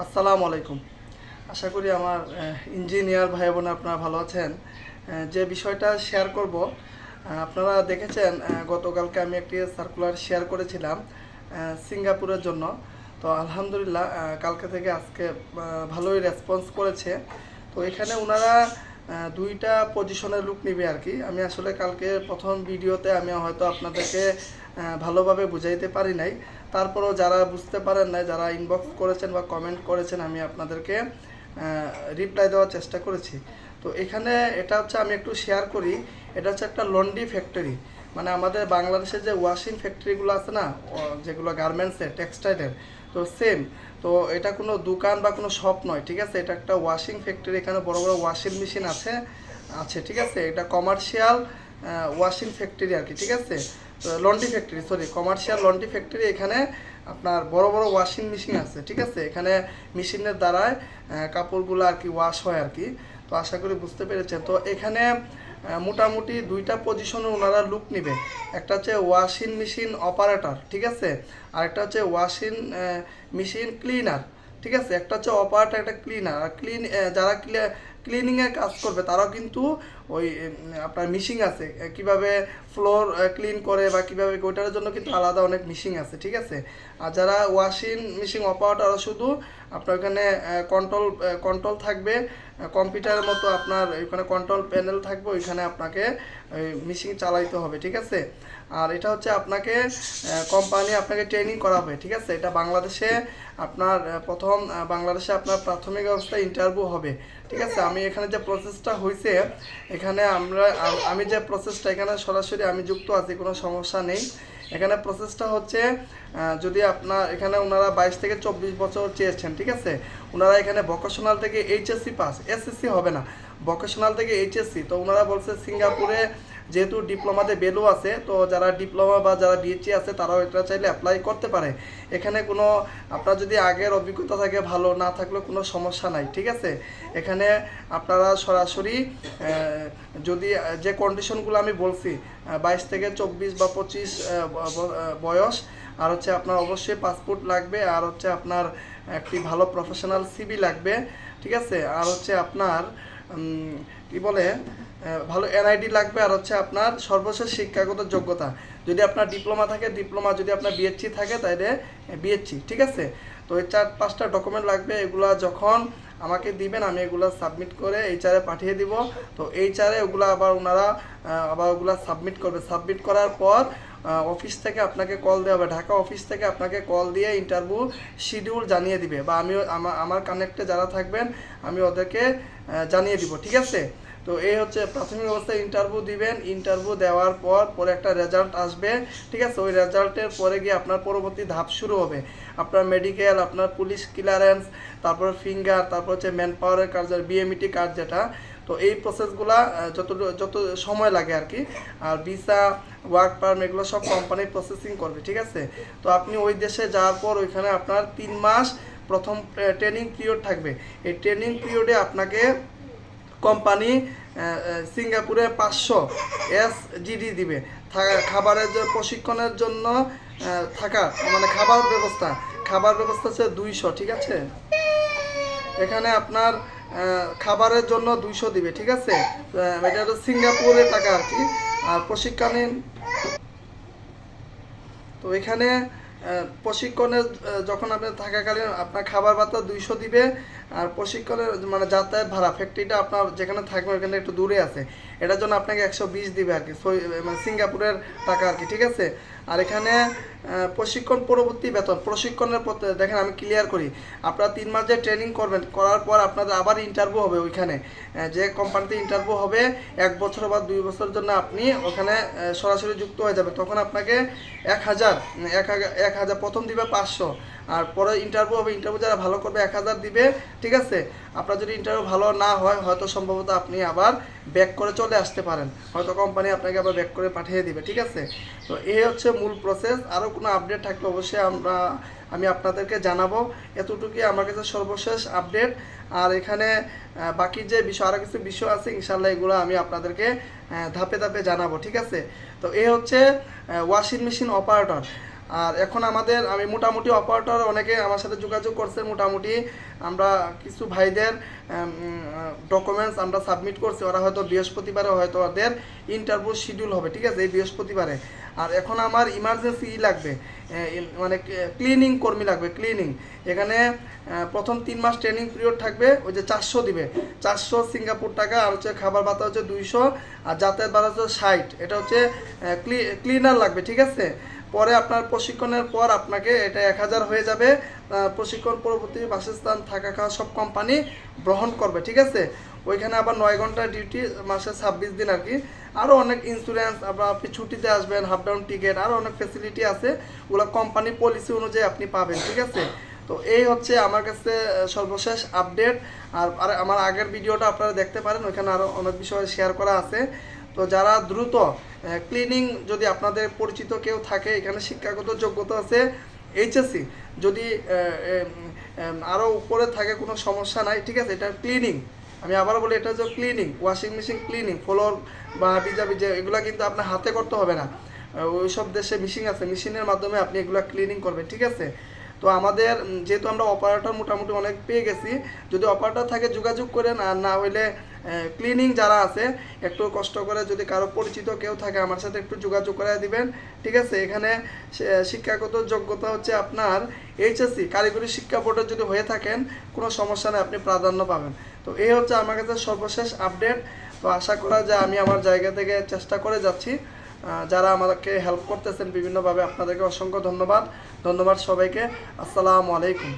আসসালামু আলাইকুম। আশা করি আমার ইঞ্জিনিয়ার ভাই বোন আপনারা ভালো আছেন। যে বিষয়টা শেয়ার করব, আপনারা দেখেছেন গতকালকে আমি একটি সার্কুলার শেয়ার করেছিলাম সিঙ্গাপুরের জন্য। তো আলহামদুলিল্লাহ কালকে থেকে আজকে ভালোই রেসপন্স করেছে। তো এখানে ওনারা দুইটা পজিশনের লুক নিবে আর কি। আমি আসলে কালকে প্রথম ভিডিওতে আমি হয়তো আপনাদেরকে ভালোভাবে বুঝাইতে পারি নাই। তারপরেও যারা বুঝতে পারেন নাই, যারা ইনবক্স করেছেন বা কমেন্ট করেছেন, আমি আপনাদেরকে রিপ্লাই দেওয়ার চেষ্টা করেছি। তো এখানে এটা হচ্ছে, আমি একটু শেয়ার করি। এটা হচ্ছে একটা লন্ড্রি ফ্যাক্টরি, মানে আমাদের বাংলাদেশের যে ওয়াশিং ফ্যাক্টরিগুলো আছে না, যেগুলো গার্মেন্টসের, টেক্সটাইলের, তো সেম। তো এটা কোনো দোকান বা কোনো শপ নয়, ঠিক আছে। এটা একটা ওয়াশিং ফ্যাক্টরি। এখানে বড় বড় ওয়াশিং মেশিন আছে আছে ঠিক আছে। এটা কমার্শিয়াল ওয়াশিং ফ্যাক্টরি আর কি, ঠিক আছে। Laundry factory, sorry, commercial laundry factory. এখানে আপনার বড় বড় ওয়াশিং মেশিন আছে, ঠিক আছে। এখানে মেশিনের দ্বারায় কাপড়গুলো আর কি ওয়াশ হয় আর কি। তো আশা করি বুঝতে পেরেছেন। তো এখানে মোটামুটি দুইটা পজিশনে ওনারা লুক নেবে। একটা হচ্ছে ওয়াশিং মেশিন অপারেটর, ঠিক আছে। আর একটা হচ্ছে ওয়াশিং মেশিন ক্লিনার, ঠিক আছে। একটা হচ্ছে অপারেটর, একটা ক্লিনার। আর যারা ক্লিনিংয়ের কাজ করবে তারাও কিন্তু ওই আপনার মিশিং আছে, কিভাবে ফ্লোর ক্লিন করে বা কীভাবে, ওইটার জন্য কিন্তু আলাদা অনেক মিশিং আছে, ঠিক আছে। আর যারা ওয়াশিং মেশিন অপারেটর, শুধু আপনার ওখানে কন্ট্রোল থাকবে, কম্পিউটারের মতো আপনার ওইখানে কন্ট্রোল প্যানেল থাকবে, ওইখানে আপনাকে মেশিন চালাইতে হবে, ঠিক আছে। আর এটা হচ্ছে আপনাকে কোম্পানি আপনাকে ট্রেনিং করাবে, ঠিক আছে। এটা বাংলাদেশে আপনার প্রথম বাংলাদেশে আপনার প্রাথমিক অবস্থায় ইন্টারভিউ হবে, ঠিক আছে। আমি এখানে যে প্রসেসটা হয়েছে, এখানে আমি যে প্রসেসটা এখানে সরাসরি আমি যুক্ত আছি, কোনো সমস্যা নেই। এখানে প্রসেসটা হচ্ছে, যদি আপনার এখানে ওনারা 22 থেকে 24 বছর চেয়েছেন, ঠিক আছে। ওনারা এখানে ভোকেশনাল থেকে এইচএসসি পাস, এসএসসি হবে না, ভোকেশনাল থেকে এইচএসসি। তো ওনারা বলছে সিঙ্গাপুরে যেহেতু ডিপ্লোমাতে ভ্যালু আছে, তো যারা ডিপ্লোমা বা যারা বিএসসি আছে তারাও এটা চাইলে অ্যাপ্লাই করতে পারে। এখানে কোনো, আপনার যদি আগের অভিজ্ঞতা থাকে ভালো, না থাকলেও কোনো সমস্যা নাই, ঠিক আছে। এখানে আপনারা সরাসরি যদি যে কন্ডিশনগুলো আমি বলছি, 22 থেকে 24 বা 25 বয়স, আর হচ্ছে আপনার অবশ্যই পাসপোর্ট লাগবে, আর হচ্ছে আপনার একটি ভালো প্রফেশনাল সিভি লাগবে, ঠিক আছে। আর হচ্ছে আপনার কি বলে, ভালো এনআইডি লাগবে, আর হচ্ছে আপনার সর্বশেষ শিক্ষাগত যোগ্যতা। যদি আপনার ডিপ্লোমা থাকে ডিপ্লোমা, যদি আপনার বিএসসি থাকে তাহলে বিএসসি, ঠিক আছে। তো এই 4-5টা ডকুমেন্ট লাগবে। এগুলা যখন আমাকে দিবেন, আমি এগুলো সাবমিট করে এইচআরে পাঠিয়ে দিব। তো এইচআরে ওগুলো আবার ওনারা আবার ওগুলো সাবমিট করবে। সাবমিট করার পর অফিস থেকে আপনাকে কল দেওয়া হবে, ঢাকা অফিস থেকে আপনাকে কল দিয়ে ইন্টারভিউ শিডিউল জানিয়ে দিবে, বা আমিও আমার কানেক্টে যারা থাকবেন আমি ওদেরকে জানিয়ে দিব, ঠিক আছে। তো এই হচ্ছে প্রাথমিক অবস্থায় ইন্টারভিউ দিবেন। ইন্টারভিউ দেওয়ার পরে একটা রেজাল্ট আসবে, ঠিক আছে। ওই রেজাল্টের পরে গিয়ে আপনার পরবর্তী ধাপ শুরু হবে। আপনার মেডিকেল, আপনার পুলিশ ক্লিয়ারেন্স, তারপর ফিঙ্গার, তারপর হচ্ছে ম্যান পাওয়ারের কার্ড, বিএমইটি কার্ড যেটা। তো এই প্রসেসগুলা যত সময় লাগে আর কি। আর ভিসা, ওয়ার্ক পারমিট, এগুলো সব কোম্পানি প্রসেসিং করবে, ঠিক আছে। তো আপনি ওই দেশে যাওয়ার পর ওইখানে আপনার 3 মাস প্রথম ট্রেনিং পিরিয়ড থাকবে। এই ট্রেনিং পিরিয়ডে আপনাকে কোম্পানি সিঙ্গাপুরে 500 এসজিডি দিবে, খাবারের যে প্রশিক্ষণের জন্য থাকা, মানে খাবার ব্যবস্থা হচ্ছে 200, ঠিক আছে। এখানে আপনার খাবারের জন্য 200 দিবে, ঠিক আছে। এটা হচ্ছে সিঙ্গাপুরের টাকা আর কি। আর প্রশিক্ষণের, তো এখানে প্রশিক্ষণে যখন আপনি থাকাকালীন আপনার খাবার ভাতা 200 দিবে। আর প্রশিক্ষণের মানে যাতায়াত ভাড়া, ফ্যাক্টরিটা আপনার যেখানে থাকবে ওখানে একটু দূরে আছে, এটার জন্য আপনাকে 120 দিবে আর কি, মানে সিঙ্গাপুরের টাকা আর কি, ঠিক আছে। আর এখানে প্রশিক্ষণ পরবর্তী বেতন, প্রশিক্ষণের দেখেন আমি ক্লিয়ার করি। আপনারা 3 মাস যে ট্রেনিং করবেন, করার পর আপনাদের আবার ইন্টারভিউ হবে ওইখানে, যে কোম্পানিতে ইন্টারভিউ হবে 1 বছর বা 2 বছরের জন্য আপনি ওখানে সরাসরি যুক্ত হয়ে যাবে। তখন আপনাকে 1000 প্রথম দিবে 500, আর পরে ইন্টারভিউ হবে, ইন্টারভিউ যারা ভালো করবে 1000 দিবে, ঠিক আছে। আপনার যদি ইন্টারভিউ ভালো না হয়, হয়তো সম্ভবত আপনি আবার ব্যাক করে চলে আসতে পারেন, হয়তো কোম্পানি আপনাকে আবার ব্যাক করে পাঠিয়ে দিবে, ঠিক আছে। তো এই হচ্ছে মূল প্রসেস। আরও কোনো আপডেট থাকলে অবশ্যই আমি আপনাদেরকে জানাবো। এতটুকুই আমার কাছে সর্বশেষ আপডেট। আর এখানে বাকি যে বিষয়, আরও কিছু বিষয় আছে, ইনশাল্লাহ এগুলো আমি আপনাদেরকে ধাপে ধাপে জানাবো, ঠিক আছে। তো এই হচ্ছে ওয়াশিং মেশিন অপারেটর। আর এখন আমি মোটামুটি অপারেটর অনেকে আমার সাথে যোগাযোগ করছে, মোটামুটি আমরা কিছু ভাইদের ডকুমেন্টস আমরা সাবমিট করছি, ওরা হয়তো বৃহস্পতিবারে হয়তো ওদের ইন্টারভিউ শিডিউল হবে, ঠিক আছে, এই বৃহস্পতিবারে। আর এখন আমার ইমার্জেন্সি লাগবে, মানে ক্লিনিং কর্মী লাগবে, ক্লিনিং। এখানে প্রথম 3 মাস ট্রেনিং পিরিয়ড থাকবে, ওই যে 400 দিবে, 400 সিঙ্গাপুর টাকা, আর হচ্ছে খাবার ভাতা হচ্ছে 200, আর যাতায়াত ভাড়া হচ্ছে 60। এটা হচ্ছে ক্লিনার লাগবে, ঠিক আছে। পরে আপনার প্রশিক্ষণের পর আপনাকে এটা 1000 হয়ে যাবে। প্রশিক্ষণ পরবর্তী বাসস্থান থাকা খাওয়া সব কোম্পানি গ্রহণ করবে, ঠিক আছে। ওইখানে আবার 9 ঘন্টা ডিউটি, মাসে 26 দিন আর কি। আরও অনেক ইন্স্যুরেন্স, আবার আপনি ছুটিতে আসবেন, হাফ ডাউন টিকিট, আরও অনেক ফেসিলিটি আছে, ওগুলো কোম্পানি পলিসি অনুযায়ী আপনি পাবেন, ঠিক আছে। তো এই হচ্ছে আমার কাছে সর্বশেষ আপডেট। আর আমার আগের ভিডিওটা আপনারা দেখতে পারেন, ওইখানে আরও অনেক বিষয় শেয়ার করা আছে। তো যারা দ্রুত ক্লিনিং, যদি আপনাদের পরিচিত কেউ থাকে, এখানে শিক্ষাগত যোগ্যতা আছে এইচএসসি, যদি আরও উপরে থাকে কোনো সমস্যা নাই, ঠিক আছে। এটা ক্লিনিং, আমি আবার বলি, এটা হচ্ছে cleaning, washing machine cleaning, floor বা ভিজে এগুলো কিন্তু আপনার হাতে করতে হবে না, ওই সব দেশে মেশিন আছে, মেশিনের মাধ্যমে আপনি এগুলো ক্লিনিং করবেন, ঠিক আছে। তো আমাদের যেহেতু আমরা অপারেটর মোটামুটি অনেক পেয়ে গেছি, যদি অপারেটর থাকে যোগাযোগ করেন, আর না হইলে ক্লিনিং যারা আছে একটু কষ্ট করে, যদি কারো পরিচিত কেউ থাকে আমার সাথে একটু যোগাযোগ করে দিবেন, ঠিক আছে। এখানে শিক্ষাগত যোগ্যতা হচ্ছে আপনার এইচএসসি, কারিগরি শিক্ষা বোর্ডের যদি হয়ে থাকেন কোনো সমস্যা নেই, আপনি প্রাধান্য পাবেন। তো এই হচ্ছে আমার কাছে সর্বশেষ আপডেট। তো আশা করা যায় আমি আমার জায়গা থেকে চেষ্টা করে যাচ্ছি। যারা আমাকে হেল্প করতেছেন বিভিন্নভাবে, আপনাদেরকে অসংখ্য ধন্যবাদ সবাইকে। আসসালামু আলাইকুম।